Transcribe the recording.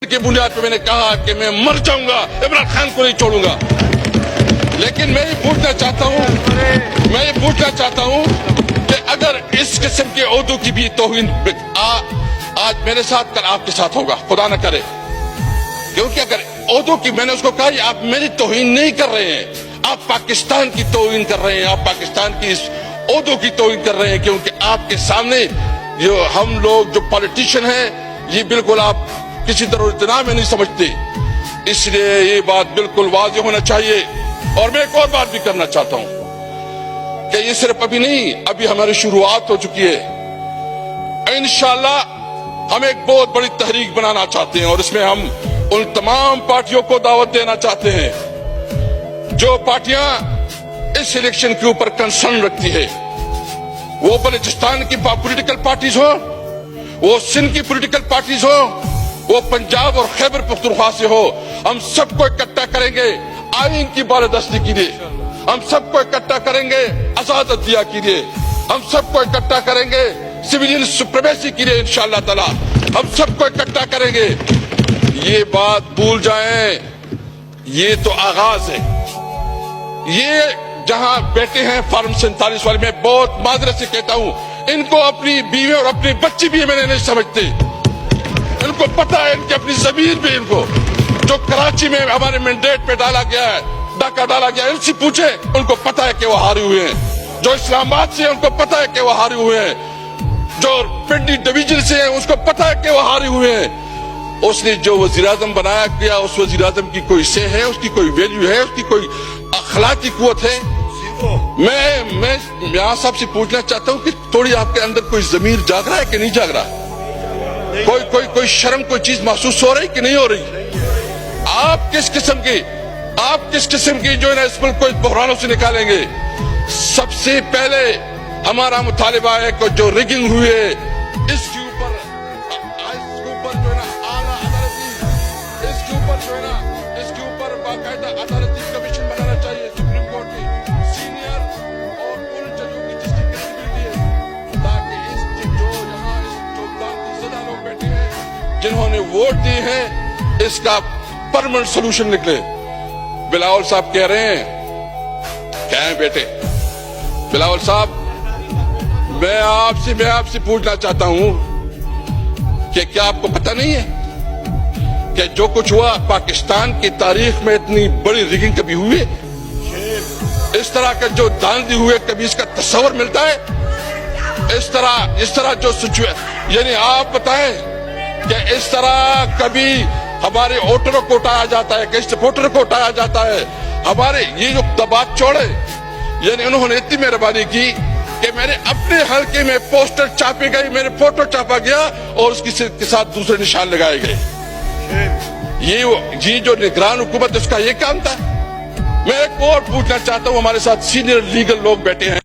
की बुनियाद पर मैंने कहा कि मैं मर जाऊंगा, इमरान खान को नहीं छोड़ूंगा। लेकिन मैं ये पूछना चाहता हूं कि अगर इस किस्म के ओहदों की भी तौहीन आज मेरे साथ कल आपके साथ होगा, खुदा न करे। क्योंकि अगर ओहदों की, मैंने उसको कहा आप मेरी तौहीन नहीं कर रहे हैं, आप पाकिस्तान की तौहीन कर रहे हैं, आप पाकिस्तान की इस ओहदों की तौहीन कर रहे हैं। क्योंकि आपके सामने जो हम लोग जो पॉलिटिशियन हैं, ये बिल्कुल आप किसी तरह इतना में नहीं समझते। इसलिए ये बात बिल्कुल वाज़ेह होना चाहिए। और मैं एक और बात भी करना चाहता हूं कि ये सिर्फ अभी नहीं, अभी हमारी शुरुआत हो चुकी है। इंशाअल्लाह हम एक बहुत बड़ी तहरीक बनाना चाहते हैं और इसमें हम उन तमाम पार्टियों को दावत देना चाहते हैं जो पार्टियां इस इलेक्शन के ऊपर कंसर्न रखती है। वो बलूचिस्तान की पॉलिटिकल पार्टीज हो, वो सिंध की पॉलिटिकल पार्टीज हो, वो पंजाब और खैबर पख्तूनख्वा से हो, हम सबको इकट्ठा करेंगे आइन की बालादस्ती के लिए, हम सबको इकट्ठा करेंगे आजाद अदलिया के लिए, हम सबको इकट्ठा करेंगे सिविलियन सुप्रीमेसी के लिए। इंशाअल्लाह ताला हम सबको इकट्ठा करेंगे। ये बात भूल जाएं, ये तो आगाज है। ये जहां बैठे हैं फार्म 47 वाले, मैं बहुत माजरत से कहता हूं, इनको अपनी बीवी और अपनी बच्ची भी मैंने नहीं समझते। इनको पता है इनकी अपनी जमीन भी, इनको जो कराची में हमारे मैंडेट पे डाला गया है, डाका डाला गया है, इनसे पूछे, उनको पता है कि वो हारे हुए हैं। जो इस्लामाबाद से है उनको पता है कि वो हारे हुए हैं। जो पिंडी डिवीजन से है उसको पता है कि वो हारे हुए हैं। उसने जो वजीर-ए-आज़म बनाया गया, उस वजीर-ए-आज़म की कोई से है, उसकी कोई वैल्यू है, उसकी कोई अखलाकी कुव्वत है। मैं यहाँ सबसे पूछना चाहता हूँ कि थोड़ी आपके अंदर कोई जमीर जाग रहा है कि नहीं जाग रहा? कोई शर्म, कोई चीज महसूस हो रही कि नहीं हो रही? आप किस किस्म की जो है ना इस मुल्क को इस बहरानों से निकालेंगे? सबसे पहले हमारा मुतालिबा है कि जो रिगिंग हुई है इसके ऊपर जो है ना आला अदालती, इसके ऊपर बाकायदा अदालती कमीशन बनाना चाहिए सुप्रीम कोर्ट की, सीनियर और उन जजों की जिसकी क्रेडिबिलिटी है, ताकि जो यहाँ जो दांतीज़दा लोग बैठे हैं जिन्होंने वोट दिए हैं, इसका परमानेंट सोल्यूशन निकले। बिलावल साहब कह रहे हैं, क्या है बेटे बिलावल साहब, मैं आपसे पूछना चाहता हूं कि क्या आपको पता नहीं है कि जो कुछ हुआ पाकिस्तान की तारीख में इतनी बड़ी रिगिंग कभी हुई है? इस तरह का जो धांधली हुए कभी इसका तस्वर मिलता है? इस तरह जो सिचुएशन, यानी आप बताएं कि इस तरह कभी हमारे वोटरों को उठाया जाता है, किस वोटर को उठाया जाता है? हमारे ये जो दबाव छोड़े, यानी उन्होंने इतनी मेहरबानी की कि मेरे अपने हल्के में पोस्टर छापे गए, मेरे फोटो छापा गया और उसके साथ दूसरे निशान लगाए गए। ये जो निगरान हुकूमत, उसका ये काम था। मैं एक और पूछना चाहता हूं, हमारे साथ सीनियर लीगल लोग बैठे हैं।